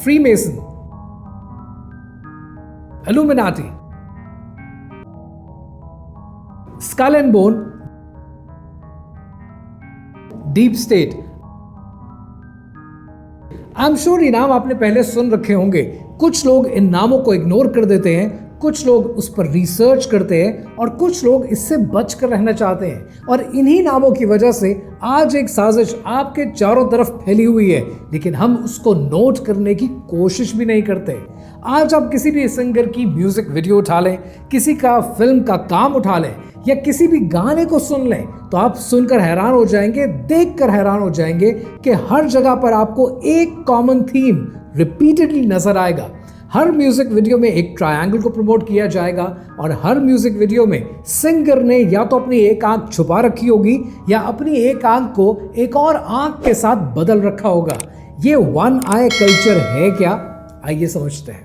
Freemason, Illuminati, skull and bone, deep state. I am sure ये नाम आपने पहले सुन रखे होंगे। कुछ लोग इन नामों को इग्नोर कर देते हैं, कुछ लोग उस पर रिसर्च करते हैं और कुछ लोग इससे बचकर रहना चाहते हैं। और इन्हीं नामों की वजह से आज एक साजिश आपके चारों तरफ फैली हुई है, लेकिन हम उसको नोट करने की कोशिश भी नहीं करते। आज आप किसी भी सिंगर की म्यूजिक वीडियो उठा लें, किसी का फिल्म का काम उठा लें या किसी भी गाने को सुन लें, तो आप सुनकर हैरान हो जाएंगे, देखकर हैरान हो जाएंगे कि हर जगह पर आपको एक कॉमन थीम रिपीटेडली नजर आएगा। हर म्यूजिक वीडियो में एक ट्रायंगल को प्रमोट किया जाएगा और हर म्यूजिक वीडियो में सिंगर ने या तो अपनी एक आंख छुपा रखी होगी या अपनी एक आंख को एक और आंख के साथ बदल रखा होगा। ये वन आई कल्चर है क्या? आइए समझते हैं।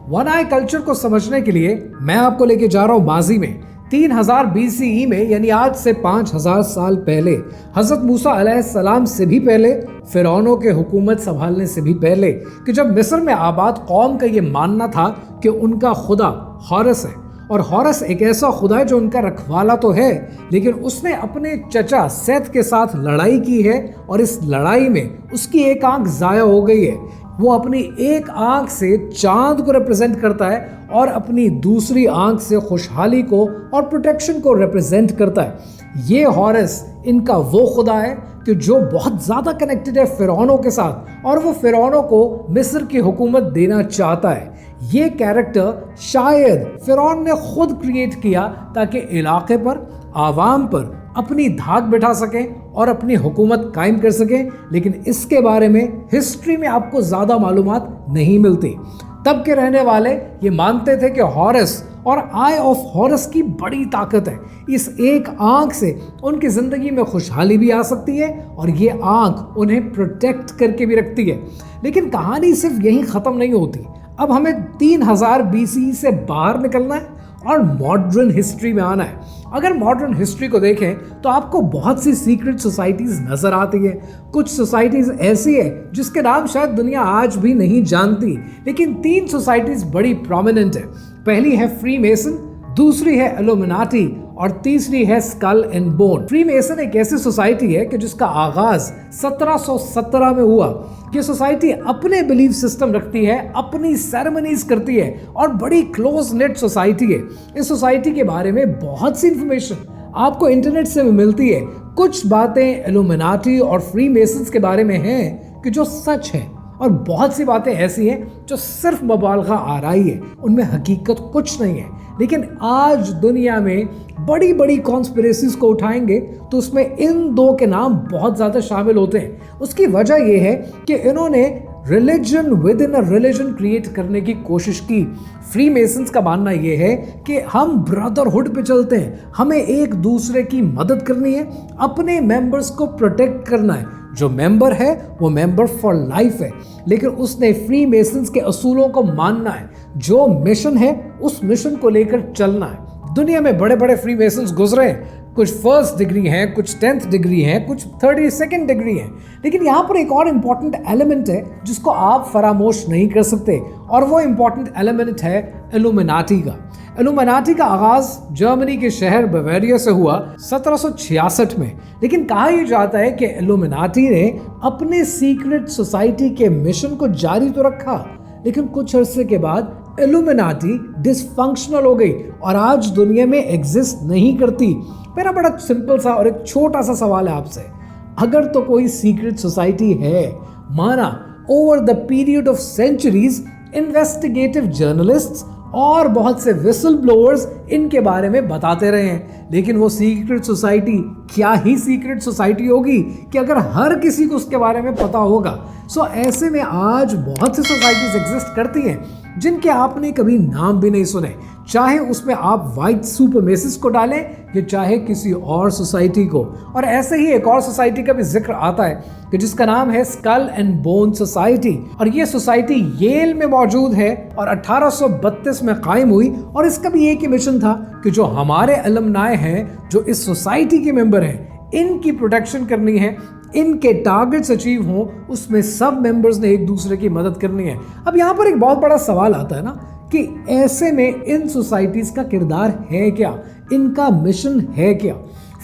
वन आई कल्चर को समझने के लिए मैं आपको लेके जा रहा हूं माजी में, 3000 BCE में, यानी आज से 5000 साल पहले, हजरत मूसा अलैहिस्सलाम से भी पहले, फिरौनों के हुकूमत संभालने से भी पहले, कि जब मिस्र में आबाद कौम का ये मानना था कि उनका खुदा हॉरस है और हॉरस एक ऐसा खुदा है जो उनका रखवाला तो है, लेकिन उसने अपने चचा सेथ के साथ लड़ाई की है और इस लड़ाई में उसकी एक आंख जाया हो गई है। वो अपनी एक आंख से चांद को रिप्रेजेंट करता है और अपनी दूसरी आंख से खुशहाली को और प्रोटेक्शन को रिप्रेजेंट करता है। ये हॉरस इनका वो खुदा है कि जो बहुत ज़्यादा कनेक्टेड है फिरौनों के साथ और वो फिरौनों को मिस्र की हुकूमत देना चाहता है। ये कैरेक्टर शायद फिरौन ने खुद क्रिएट किया ताकि इलाके पर, आवाम पर अपनी धाक बिठा सकें और अपनी हुकूमत कायम कर सकें, लेकिन इसके बारे में हिस्ट्री में आपको ज़्यादा मालूमात नहीं मिलती। तब के रहने वाले ये मानते थे कि हॉरस और आई ऑफ हॉरस की बड़ी ताकत है। इस एक आंख से उनकी ज़िंदगी में खुशहाली भी आ सकती है और ये आंख उन्हें प्रोटेक्ट करके भी रखती है। लेकिन कहानी सिर्फ यहीं ख़त्म नहीं होती। अब हमें 3000 BCE से बाहर निकलना है और मॉडर्न हिस्ट्री में आना है। अगर मॉडर्न हिस्ट्री को देखें तो आपको बहुत सी सीक्रेट सोसाइटीज़ नज़र आती है। कुछ सोसाइटीज़ ऐसी है जिसके नाम शायद दुनिया आज भी नहीं जानती, लेकिन 3 सोसाइटीज़ बड़ी प्रोमिनेंट है। पहली है फ्रीमेसन, दूसरी है इल्यूमिनाटी और तीसरी है स्कल एंड बोन। फ्रीमेसन एक ऐसी सोसाइटी है कि जिसका आगाज 1717 में हुआ। ये सोसाइटी अपने बिलीफ सिस्टम रखती है, अपनी सेरेमनीज करती है और बड़ी क्लोज नेट सोसाइटी है। इस सोसाइटी के बारे में बहुत सी इंफॉर्मेशन आपको इंटरनेट से मिलती है। कुछ बातें इल्यूमिनाटी और फ्रीमेसन्स के बारे में हैं कि जो सच है और बहुत सी बातें ऐसी हैं जो सिर्फ मुबालगा आराई है, उनमें हकीकत कुछ नहीं है। लेकिन आज दुनिया में बड़ी बड़ी कॉन्स्पिरेसीज को उठाएंगे तो उसमें इन दो के नाम बहुत ज़्यादा शामिल होते हैं। उसकी वजह यह है कि इन्होंने religion with in a religion create करने की कोशिश की। फ्रीमेसन्स का मानना यह है कि हम ब्रदरहुड पे चलते हैं, हमें एक दूसरे की मदद करनी है, अपने मेंबर्स को प्रोटेक्ट करना है। जो मेंबर है वो मेंबर फॉर लाइफ है, लेकिन उसने फ्रीमेसन्स के असूलों को मानना है। जो मिशन है उस मिशन को लेकर चलना है। दुनिया में बड़े बड़े फ्रीमेसन्स गुजरे हैं, कुछ फर्स्ट डिग्री हैं, कुछ 10th डिग्री हैं, कुछ 32nd डिग्री हैं। लेकिन यहाँ पर एक और इम्पॉर्टेंट एलिमेंट है जिसको आप फरामोश नहीं कर सकते, और वो इम्पॉर्टेंट एलिमेंट है इल्यूमिनाटी का। इल्यूमिनाटी का आगाज जर्मनी के शहर बवेरिया से हुआ 1766 में। लेकिन कहा यह जाता है कि इल्यूमिनाटी ने अपने सीक्रेट सोसाइटी के मिशन को जारी तो रखा, लेकिन कुछ अरसे के बाद इल्यूमिनाटी डिसफंक्शनल हो गई और आज दुनिया में एग्जिस्ट नहीं करती। मेरा बड़ा सिंपल सा और एक छोटा सा सवाल है आपसे, अगर तो कोई सीक्रेट सोसाइटी है, माना over the period of centuries investigative journalists और बहुत से विसल ब्लोअर्स इनके बारे में बताते रहे हैं, लेकिन वो सीक्रेट सोसाइटी क्या ही सीक्रेट सोसाइटी होगी कि अगर हर किसी को उसके बारे में पता होगा। सो ऐसे में आज बहुत सी सोसाइटीज एग्जिस्ट करती हैं जिनके आपने कभी नाम भी नहीं सुने, चाहे उसमें आप वाइट सुपरमेसिस्ट को डालें या चाहे किसी और सोसाइटी को। और ऐसे ही एक और सोसाइटी का भी जिक्र आता है कि जिसका नाम है स्कल एंड बोन सोसाइटी, और ये सोसाइटी येल में मौजूद है और 1832 में कायम हुई। और इसका भी एक ही मिशन था कि जो हमारे अलमनाए हैं, जो इस सोसाइटी के मेंबर हैं, इनकी प्रोटेक्शन करनी है, इनके टारगेट्स अचीव हों, उसमें सब मेंबर्स ने एक दूसरे की मदद करनी है। अब यहाँ पर एक बहुत बड़ा सवाल आता है ना कि ऐसे में इन सोसाइटीज का किरदार है क्या, इनका मिशन है क्या।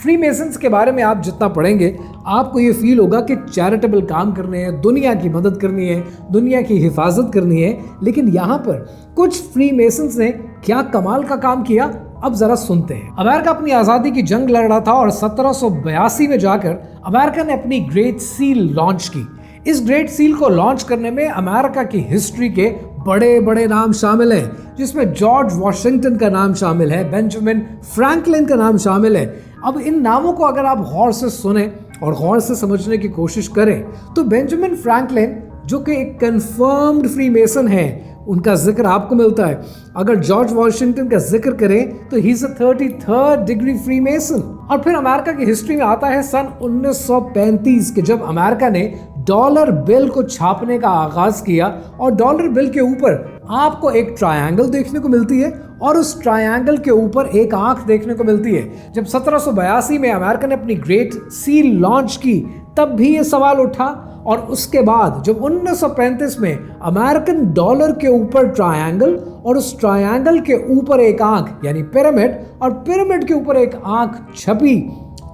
फ्रीमेसन्स के बारे में आप जितना पढ़ेंगे आपको ये फील होगा कि चैरिटेबल काम करने हैं, दुनिया की मदद करनी है, दुनिया की हिफाजत करनी है। लेकिन यहाँ पर कुछ फ्रीमेसन्स ने क्या कमाल का काम किया, अब जरा सुनते हैं। अमेरिका अपनी आज़ादी की जंग लड़ रहा था और 1782 में जाकर अमेरिका ने अपनी ग्रेट सील लॉन्च की। इस ग्रेट सील को लॉन्च करने में अमेरिका की हिस्ट्री के बड़े बड़े नाम शामिल हैं, जिसमें जॉर्ज वॉशिंगटन का नाम शामिल है, बेंजामिन फ्रैंकलिन का नाम शामिल है। अब इन नामों को अगर आप गौर से सुने और गौर से समझने की कोशिश करें तो बेंजामिन फ्रैंकलिन जो कि एक कंफर्म्ड फ्रीमेसन है, उनका जिक्र आपको मिलता है। अगर जॉर्ज वॉशिंगटन का जिक्र करें तो he is a 33rd degree Freemason. और फिर अमेरिका की हिस्ट्री में आता है सन 1935 के, जब अमेरिका ने डॉलर बिल को छापने का आगाज किया और डॉलर बिल के ऊपर आपको एक ट्रायंगल देखने को मिलती है और उस ट्रायंगल के ऊपर एक आंख देखने को मिलती है। जब 1782 में अमेरिका ने अपनी ग्रेट सील लॉन्च की तब भी ये सवाल उठा, और उसके बाद जब 1935 में अमेरिकन डॉलर के ऊपर ट्रायंगल और उस ट्रायंगल के ऊपर एक आंख यानी पिरामिड और पिरामिड के ऊपर एक आंख छपी,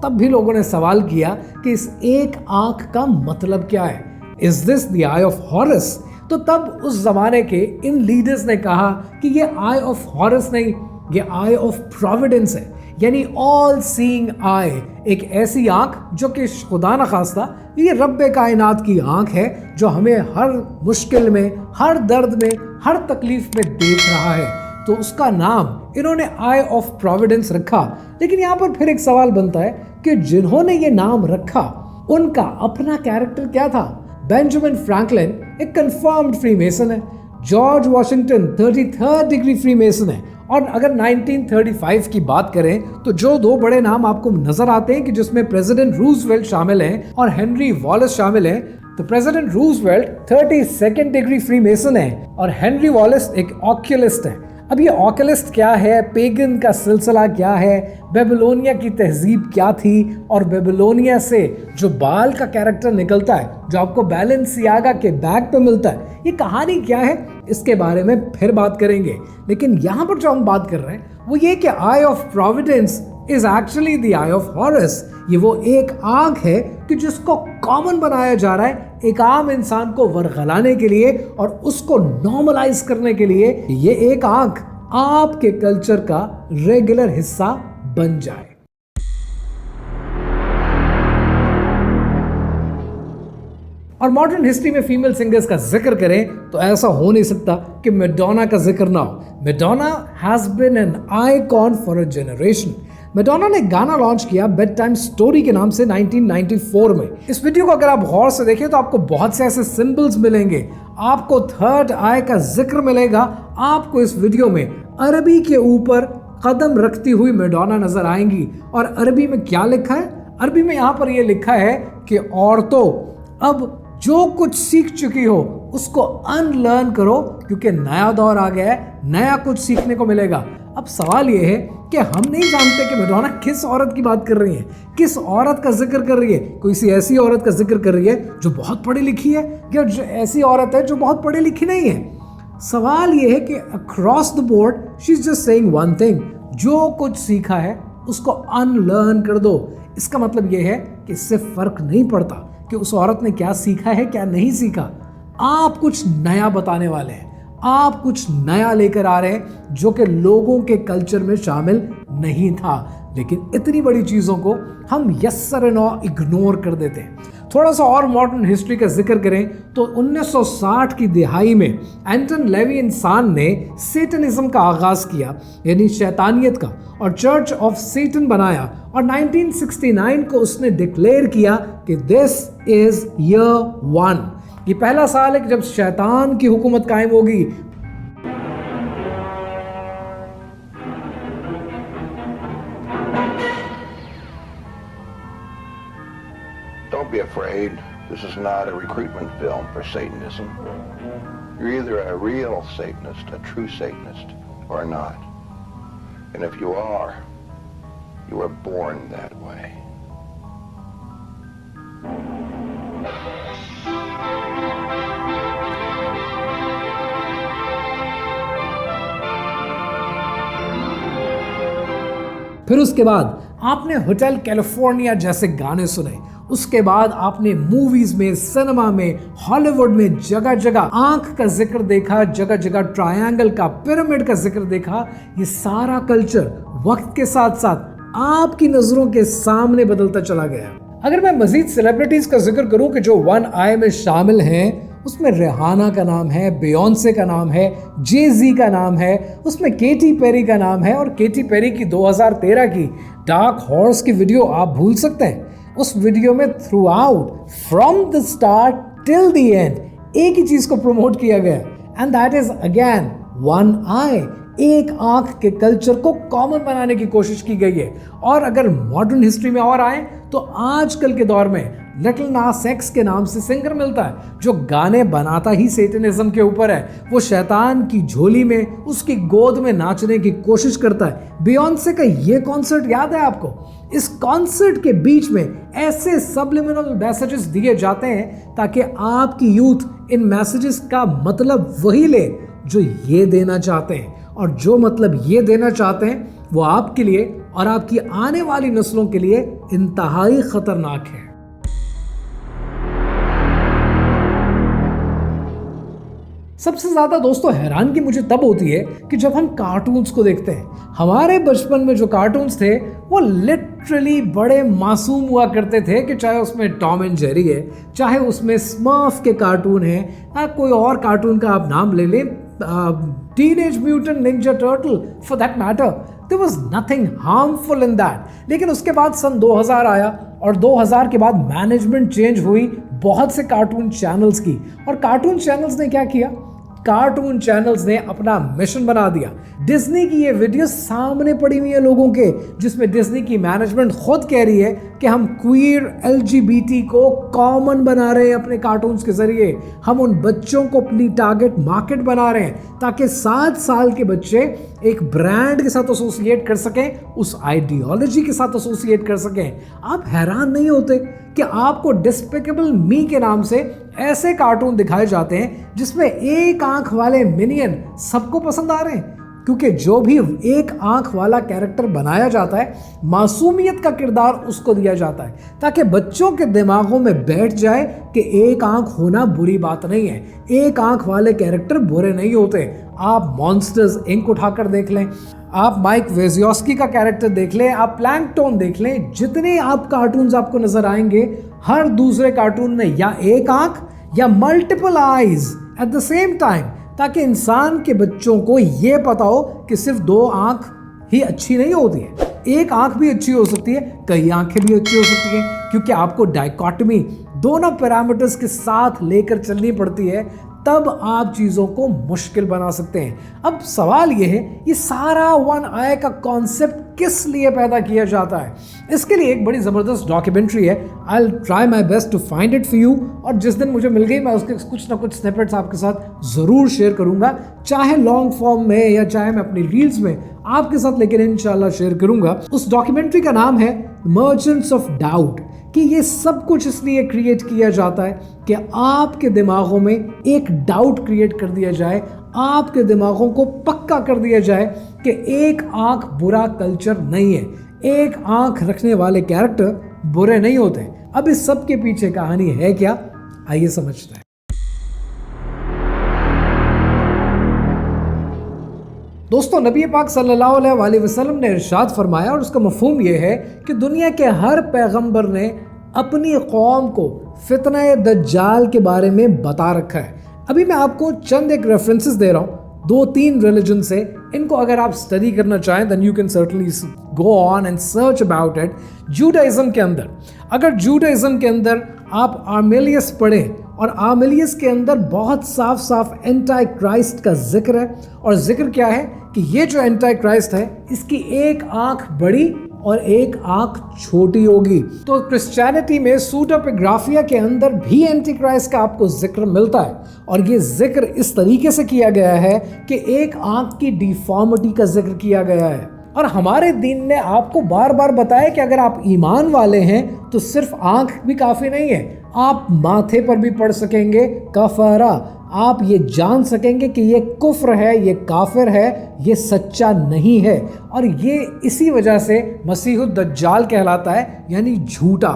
तब भी लोगों ने सवाल किया कि इस एक आंख का मतलब क्या है। Is this the eye of harrows? तो तब उस जमाने के इन लीडर्स ने कहा कि ये आई ऑफ हॉरस नहीं, ये आई ऑफ प्रोविडेंस है, यानी ऑल सीइंग आई, एक ऐसी आंख जो कि खुदा न खास्ता ये रब्बे कायनात की आंख है जो हमें हर मुश्किल में, हर दर्द में, हर तकलीफ में देख रहा है। तो उसका नाम इन्होंने आई ऑफ प्रोविडेंस रखा। लेकिन यहाँ पर फिर एक सवाल बनता है कि जिन्होंने ये नाम रखा उनका अपना कैरेक्टर क्या था। बेंजामिन फ्रैंकलिन एक कंफर्म्ड फ्रीमेसन है, George Washington 33rd degree Freemason है। और अगर 1935 की बात करें तो जो दो बड़े नाम आपको नजर आते हैं कि जिसमें प्रेसिडेंट रूजवेल्ट शामिल हैं और हेनरी वॉलेस शामिल हैं, तो president Roosevelt 32nd degree Freemason है और हेनरी वॉलेस एक ऑक्यूलिस्ट है। अब ये ऑक्यूलिस्ट क्या है, पेगन का सिलसिला क्या है, बेबीलोनिया की तहजीब क्या थी, और बेबीलोनिया से जो बाल का कैरेक्टर निकलता है जो आपको बैलेंसियागा के बैग पे मिलता है, ये कहानी क्या है, इसके बारे में फिर बात करेंगे। लेकिन यहाँ पर जो हम बात कर रहे हैं वो ये कि eye of providence is actually the eye of Horus. ये वो एक आंख है कि जिसको कॉमन बनाया जा रहा है एक आम इंसान को वरगलाने के लिए और उसको नॉर्मलाइज करने के लिए। ये एक आंख आपके कल्चर का रेगुलर हिस्सा बन जाए। और मॉडर्न हिस्ट्री में फीमेल सिंगर्स का जिक्र करें तो ऐसा हो नहीं सकता कि मैडोना का जिक्र ना हो। Madonna has been an icon for a generation. Madonna ने गाना लॉन्च किया बेड टाइम स्टोरी के नाम से 1994 में। इस वीडियो को अगर आप गौर से देखें तो आपको बहुत से ऐसे सिंबल्स मिलेंगे, आपको थर्ड आई का जिक्र मिलेगा, आपको इस वीडियो में अरबी के ऊपर कदम रखती हुई मैडोना नजर आएंगी। और अरबी में क्या लिखा है? अरबी में यहाँ पर यह लिखा है कि औरतों अब जो कुछ सीख चुकी हो उसको अनलर्न करो क्योंकि नया दौर आ गया है, नया कुछ सीखने को मिलेगा। अब सवाल यह है कि हम नहीं जानते कि मैडोना किस औरत की बात कर रही है, किस औरत का जिक्र कर रही है। कोई सी ऐसी औरत का जिक्र कर रही है जो बहुत पढ़ी लिखी है या जो ऐसी औरत है जो बहुत पढ़ी लिखी नहीं है। सवाल यह है कि across the board she is just saying one thing, जो कुछ सीखा है उसको अनलर्न कर दो। इसका मतलब यह है कि इससे फर्क नहीं पड़ता कि उस औरत ने क्या सीखा है क्या नहीं सीखा। आप कुछ नया बताने वाले हैं, आप कुछ नया लेकर आ रहे हैं जो कि लोगों के कल्चर में शामिल नहीं था। लेकिन इतनी बड़ी चीज़ों को हम यस सर नो इग्नोर कर देते हैं। थोड़ा सा और मॉडर्न हिस्ट्री का जिक्र करें तो 1960 की दिहाई में एंटन लेविन्सन ने सेटनिज्म का आगाज किया, यानी शैतानियत का, और चर्च ऑफ सेटन बनाया। और 1969 को उसने डिक्लेयर किया कि दिस इज ईयर 1। ये पहला साल है कि जब शैतान की हुकूमत कायम होगी। Don't be afraid. This is not a recruitment film for Satanism. You're either a real Satanist, a true Satanist, or not. And if you are, you were born that way. फिर उसके बाद आपने होटल कैलिफोर्निया जैसे गाने सुने, उसके बाद आपने मूवीज में, सिनेमा में, हॉलीवुड में जगह जगह आंख का जिक्र देखा, जगह जगह ट्रायंगल का, पिरामिड का जिक्र देखा। ये सारा कल्चर वक्त के साथ साथ आपकी नजरों के सामने बदलता चला गया। अगर मैं मजीद सेलिब्रिटीज का जिक्र करूं कि जो वन आई में शामिल हैं, उसमें रिहाना का नाम है, बियोंसे का नाम है, जे-जी का नाम है, उसमें केटी पेरी का नाम है। और केटी पेरी की 2013 की डार्क हॉर्स की वीडियो आप भूल सकते हैं। उस वीडियो में throughout, from the start till the end, एक ही चीज को प्रमोट किया गया, and that is again one eye. एक आंख के कल्चर को कॉमन बनाने की कोशिश की गई है। और अगर मॉडर्न हिस्ट्री में और आए तो आजकल के दौर में लिटिल नास एक्स के नाम से सिंगर मिलता है जो गाने बनाता ही सेटनिज्म के ऊपर है। वो शैतान की झोली में, उसकी गोद में नाचने की कोशिश करता है। बियोंसे का ये कॉन्सर्ट याद है आपको? इस कॉन्सर्ट के बीच में ऐसे सब्लिमिनल मैसेजेस दिए जाते हैं ताकि आपकी यूथ इन मैसेजेस का मतलब वही ले जो ये देना चाहते हैं। और जो मतलब ये देना चाहते हैं वो आपके लिए और आपकी आने वाली नस्लों के लिए इंतहाई खतरनाक है। सबसे ज्यादा दोस्तों हैरानगी मुझे तब होती है कि जब हम कार्टून्स को देखते हैं। हमारे बचपन में जो कार्टून्स थे वो लिटरली बड़े मासूम हुआ करते थे, कि चाहे उसमें टॉम एंड जेरी है, चाहे उसमें स्मर्फ के कार्टून है, या कोई और कार्टून का आप नाम ले लें, teenage mutant ninja turtle for that matter, there was nothing harmful in that. लेकिन उसके बाद सन 2000 आया और 2000 के बाद मैनेजमेंट चेंज हुई बहुत से कार्टून चैनल्स की। और कार्टून चैनल्स ने क्या किया? कार्टून चैनल्स ने अपना मिशन बना दिया। डिज्नी की ये वीडियो सामने पड़ी हुई है लोगों के, जिसमें डिज्नी की मैनेजमेंट खुद कह रही है कि हम क्वीर LGBT को कॉमन बना रहे हैं अपने कार्टून्स के जरिए। हम उन बच्चों को अपनी टारगेट मार्केट बना रहे हैं ताकि 7 साल के बच्चे एक ब्रांड के साथ एसोसिएट कर सकें, उस आइडियोलॉजी के साथ एसोसिएट कर सकें। आप हैरान नहीं होते कि आपको डिस्पिकेबल मी के नाम से ऐसे कार्टून दिखाए जाते हैं जिसमें एक आंख वाले मिनियन सबको पसंद आ रहे हैं? क्योंकि जो भी एक आंख वाला कैरेक्टर बनाया जाता है, मासूमियत का किरदार उसको दिया जाता है ताकि बच्चों के दिमागों में बैठ जाए कि एक आंख होना बुरी बात नहीं है, एक आंख वाले कैरेक्टर बुरे नहीं होते। आप मॉन्स्टर्स इंक उठाकर देख लें, आप माइक वेजियोस्की का कैरेक्टर देख लें, आप प्लैंकटन देख लें, जितने आप कार्टून्स आपको नजर आएंगे, हर दूसरे कार्टून में या एक आंख या multiple eyes at the same time, ताकि इंसान के बच्चों को यह पता हो कि सिर्फ 2 आंख ही अच्छी नहीं होती है, एक आंख भी अच्छी हो सकती है, कई आंखें भी अच्छी हो सकती हैं, क्योंकि आपको डाइकोटमी दोनों पैरामीटर्स के साथ लेकर चलनी पड़ती है, तब आप चीज़ों को मुश्किल बना सकते हैं। अब सवाल यह है, ये सारा वन आई का कॉन्सेप्ट किस लिए पैदा किया जाता है? इसके लिए एक बड़ी ज़बरदस्त डॉक्यूमेंट्री है, I will try my best to find it for you, और जिस दिन मुझे मिल गई मैं उसके कुछ ना कुछ स्निपेट्स आपके साथ ज़रूर शेयर करूँगा, चाहे लॉन्ग फॉर्म में या चाहे मैं अपनी रील्स में आपके साथ, लेकिन इंशाल्लाह शेयर करूँगा। उस डॉक्यूमेंट्री का नाम है मर्चेंट्स ऑफ डाउट, कि ये सब कुछ इसलिए क्रिएट किया जाता है कि आपके दिमागों में एक डाउट क्रिएट कर दिया जाए, आपके दिमागों को पक्का कर दिया जाए कि एक आंख बुरा कल्चर नहीं है, एक आंख रखने वाले कैरेक्टर बुरे नहीं होते। अब इस सब के पीछे कहानी है क्या, आइए समझते हैं। दोस्तों, नबी पाक सल्लल्लाहु अलैहि वसल्लम ने इरशाद फरमाया, और उसका मफहूम यह है कि दुनिया के हर पैगंबर ने अपनी कौम को फितने दज्जाल के बारे में बता रखा है। अभी मैं आपको चंद एक रेफरेंसेस दे रहा हूँ 2-3 रिलीजन से, इनको अगर आप स्टडी करना चाहें then you can certainly go on and search about it. Judaism के अंदर, अगर जूडाइज्म के अंदर आप आर्मेलियस पढ़ें, और आर्मेलियस के अंदर बहुत साफ साफ एंटी क्राइस्ट का जिक्र है, और जिक्र क्या है कि ये जो एंटी क्राइस्ट है इसकी एक आंख बड़ी और एक आंख छोटी होगी। तो क्रिश्चियनिटी में सूटोपिग्राफिया के अंदर भी एंटी क्राइस्ट का आपको जिक्र मिलता है, और ये जिक्र इस तरीके से किया गया है कि एक आंख की डिफॉर्मिटी का जिक्र किया गया है। और हमारे दीन ने आपको बार बार बताया कि अगर आप ईमान वाले हैं तो सिर्फ आंख भी काफ़ी नहीं है, आप माथे पर भी पढ़ सकेंगे कफारा। आप ये जान सकेंगे कि ये कुफ्र है, ये काफिर है, ये सच्चा नहीं है। और ये इसी वजह से मसीहुद दज्जाल कहलाता है, यानी झूठा,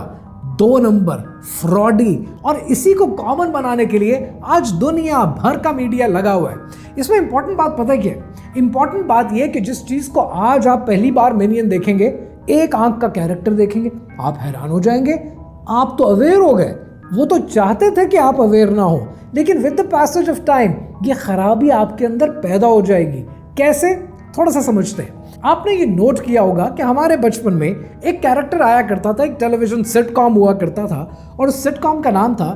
2 नंबर, फ्रॉडी। और इसी को कॉमन बनाने के लिए आज दुनिया भर का मीडिया लगा हुआ है। इसमें इंपॉर्टेंट बात पता है क्या है? इंपॉर्टेंट बात यह कि जिस चीज को आज आप पहली बार मिनियन देखेंगे, एक आंख का कैरेक्टर देखेंगे, आप हैरान हो जाएंगे। आप तो अवेयर हो गए, वो तो चाहते थे कि आप अवेयर ना हो, लेकिन with the passage of time ये खराबी आपके अंदर पैदा हो जाएगी। कैसे? थोड़ा सा समझते हैं। आपने ये नोट किया होगा कि हमारे बचपन में एक कैरेक्टर आया करता था, एक टेलीविजन सिटकॉम हुआ करता था, और उस सिटकॉम का नाम था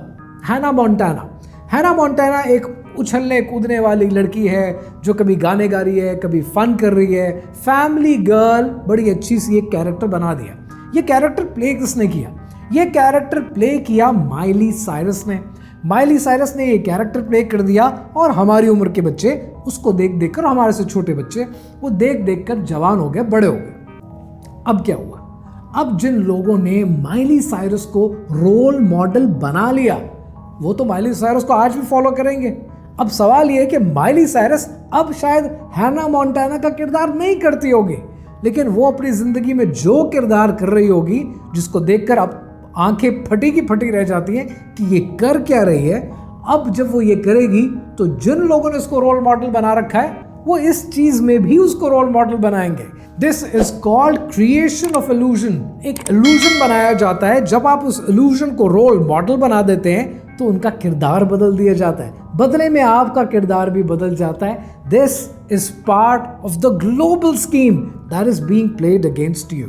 हैना मोंटाना। हैना मोंटाना एक उछलने कूदने वाली लड़की है जो कभी गाने गा रही है, कभी फन कर रही है, फैमिली गर्ल, बड़ी अच्छी सी एक कैरेक्टर बना दिया। ये कैरेक्टर प्ले किसने किया? ये कैरेक्टर प्ले किया माइली साइरस ने। माइली साइरस ने ये कैरेक्टर प्ले कर दिया और हमारी उम्र के बच्चे उसको देख देख कर, हमारे से छोटे बच्चे वो देख देख कर जवान हो गए, बड़े हो गए। अब क्या हुआ? अब जिन लोगों ने माइली साइरस को रोल मॉडल बना लिया, वो तो माइली साइरस को आज भी फॉलो करेंगे। अब सवाल ये है कि माइली साइरस अब शायद हैना मोंटाना का किरदार नहीं करती होगी, लेकिन वो अपनी जिंदगी में जो किरदार कर रही होगी, जिसको देखकर अब आंखें फटी की फटी रह जाती हैं कि ये कर क्या रही है। अब जब वो ये करेगी तो जिन लोगों ने उसको रोल मॉडल बना रखा है, वो इस चीज में भी उसको रोल मॉडल बनाएंगे। This is called creation of illusion. एक इल्यूजन बनाया जाता है, जब आप उस इल्यूजन को रोल मॉडल बना देते हैं तो उनका किरदार बदल दिया जाता है, बदले में आपका किरदार भी बदल जाता है। This is part of the global scheme that is being played against you.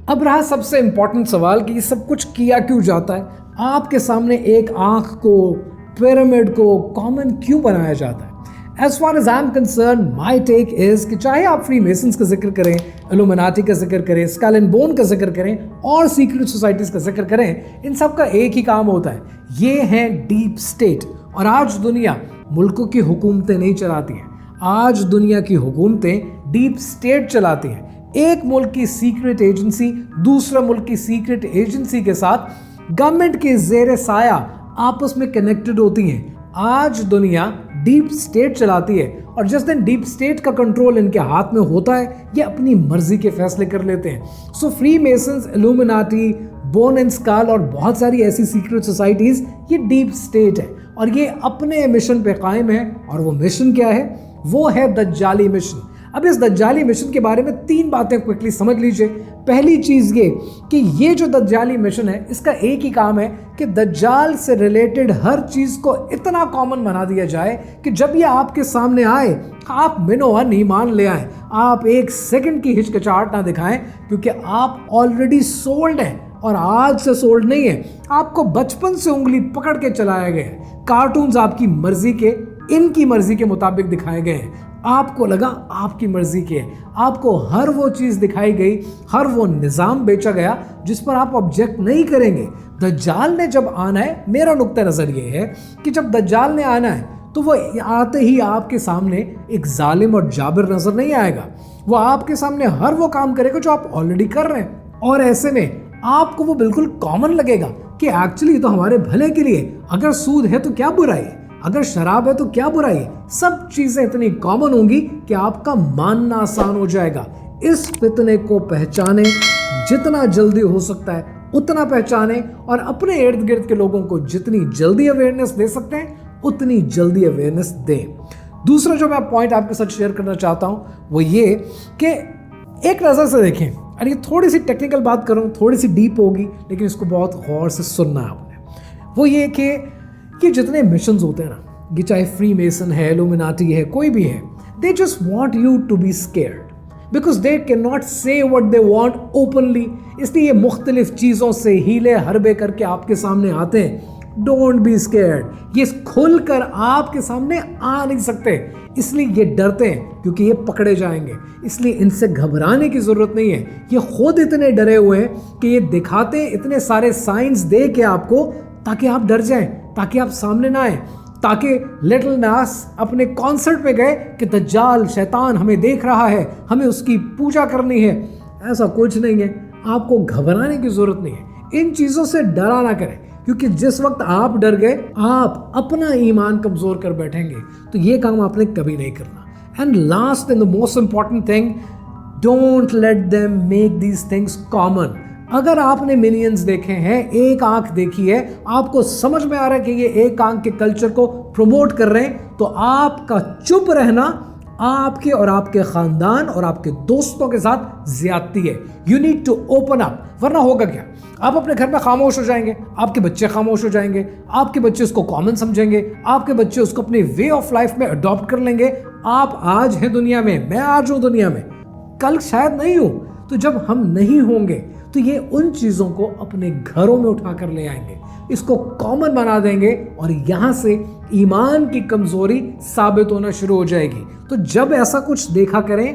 अब रहा सबसे इंपॉर्टेंट सवाल कि ये सब कुछ किया क्यों जाता है? आपके सामने एक आंख को, पिरामिड को कॉमन क्यों बनाया जाता है? As far as I am concerned, my take is कि चाहे आप फ्री मेसन्स का जिक्र करें, इल्यूमिनाटी का जिक्र करें, स्कल एंड बोन का जिक्र करें और सीक्रेट सोसाइटीज का जिक्र करें, इन सब का एक ही काम होता है, ये है डीप स्टेट। और आज दुनिया मुल्कों की हुकूमतें नहीं चलाती हैं, आज दुनिया की हुकूमतें डीप स्टेट चलाती हैं। एक मुल्क की सीक्रेट एजेंसी दूसरे मुल्क की सीक्रेट एजेंसी के साथ गवर्नमेंट के जेर साया आपस में कनेक्टेड होती हैं। आज दुनिया डीप स्टेट चलाती है, और जिस दिन डीप स्टेट का कंट्रोल इनके हाथ में होता है, ये अपनी मर्जी के फैसले कर लेते हैं। So free masons, Illuminati, bone and skull और बहुत सारी ऐसी सीक्रेट सोसाइटीज, ये डीप स्टेट है और ये अपने मिशन पे कायम है। और वो मिशन क्या है? वो है दज्जाली मिशन। अब इस दज्जाली मिशन के बारे में 3 बातें क्विकली समझ लीजिए। पहली चीज़ ये कि ये जो दज्जाली मिशन है, इसका एक ही काम है कि दज्जाल से रिलेटेड हर चीज़ को इतना कॉमन बना दिया जाए कि जब ये आपके सामने आए, आप मिनोहन ईमान ले आए, आप 1 सेकंड की हिचकिचाहट ना दिखाएं, क्योंकि आप ऑलरेडी सोल्ड हैं। और आज से सोल्ड नहीं है, आपको बचपन से उंगली पकड़ के चलाया गया है। कार्टून्स आपकी मर्जी के, इनकी मर्जी के मुताबिक दिखाए गए हैं। आपको लगा आपकी मर्जी के है, आपको हर वो चीज़ दिखाई गई, हर वो निज़ाम बेचा गया जिस पर आप ऑब्जेक्ट नहीं करेंगे। दज्जाल ने जब आना है, मेरा नुक्ता नज़र ये है कि जब दज्जाल ने आना है तो वो आते ही आपके सामने एक जालिम और जाबिर नज़र नहीं आएगा। वो आपके सामने हर वो काम करेगा जो आप ऑलरेडी कर रहे हैं, और ऐसे में आपको वो बिल्कुल कॉमन लगेगा कि एक्चुअली तो हमारे भले के लिए, अगर सूद है तो क्या बुराई है, अगर शराब है तो क्या बुराई है। सब चीजें इतनी कॉमन होंगी कि आपका मानना आसान हो जाएगा। इस फितने को पहचाने, जितना जल्दी हो सकता है उतना पहचाने, और अपने इर्द गिर्द के लोगों को जितनी जल्दी अवेयरनेस दे सकते हैं उतनी जल्दी अवेयरनेस दें। दूसरा जो मैं पॉइंट आपके साथ शेयर करना चाहता हूं वो ये कि एक नज़र से देखें, और ये थोड़ी सी टेक्निकल बात करूं, थोड़ी सी डीप होगी, लेकिन इसको बहुत गौर से सुनना है आपने। वो ये कि जितने मिशंस होते हैं ना, ये चाहे फ्री मेसन है, इल्यूमिनाटी है, कोई भी है, they just want you to be scared because they can not say what they want openly. इसलिए ये मुख्तलिफ चीज़ों से हीले हरबे करके आपके सामने आते हैं। डोंट बी स्केयर्ड, ये खुल कर आपके सामने आ नहीं सकते, इसलिए ये डरते हैं क्योंकि ये पकड़े जाएंगे। इसलिए इनसे घबराने की ज़रूरत नहीं है, ये खुद इतने डरे हुए हैं कि ये दिखाते हैं इतने सारे साइंस दे के आपको, ताकि आप डर जाएं, ताकि आप सामने ना आए। ताकि लिटिल नास अपने कॉन्सर्ट पे गए कि दज्जाल शैतान हमें देख रहा है, हमें उसकी पूजा करनी है। ऐसा कुछ नहीं है, आपको घबराने की जरूरत नहीं है। इन चीज़ों से डरा ना करें, क्योंकि जिस वक्त आप डर गए आप अपना ईमान कमज़ोर कर बैठेंगे। तो ये काम आपने कभी नहीं करना। And last and the most important thing, don't let them make these things common. अगर आपने मिनियंस देखे हैं, एक आंख देखी है, आपको समझ में आ रहा है कि ये एक आंख के कल्चर को प्रमोट कर रहे हैं, तो आपका चुप रहना आपके और आपके खानदान और आपके दोस्तों के साथ ज्यादती है। You need to open up, वरना होगा क्या? आप अपने घर में खामोश हो जाएंगे, आपके बच्चे खामोश हो जाएंगे, आपके बच्चे उसको कॉमन समझेंगे, आपके बच्चे उसको अपने वे ऑफ लाइफ में अडॉप्ट कर लेंगे। आप आज हैं दुनिया में, मैं आज हूं दुनिया में, कल शायद नहीं हूं। तो जब हम नहीं होंगे तो ये उन चीज़ों को अपने घरों में उठा कर ले आएंगे, इसको कॉमन बना देंगे और यहाँ से ईमान की कमज़ोरी साबित होना शुरू हो जाएगी। तो जब ऐसा कुछ देखा करें,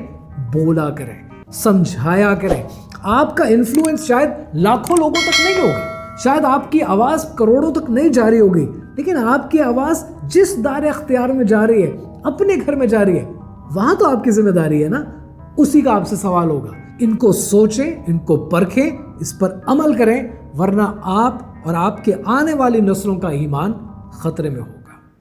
बोला करें, समझाया करें। आपका इन्फ्लुएंस शायद लाखों लोगों तक नहीं होगा, शायद आपकी आवाज़ करोड़ों तक नहीं जा रही होगी, लेकिन आपकी आवाज़ जिस दायरे अख्तियार में जा रही है, अपने घर में जा रही है, वहाँ तो आपकी जिम्मेदारी है ना, उसी का आपसे सवाल होगा। इनको सोचें, इनको परखें, इस पर अमल करें, वरना आप और आपके आने वाली नस्लों का ईमान खतरे में हो।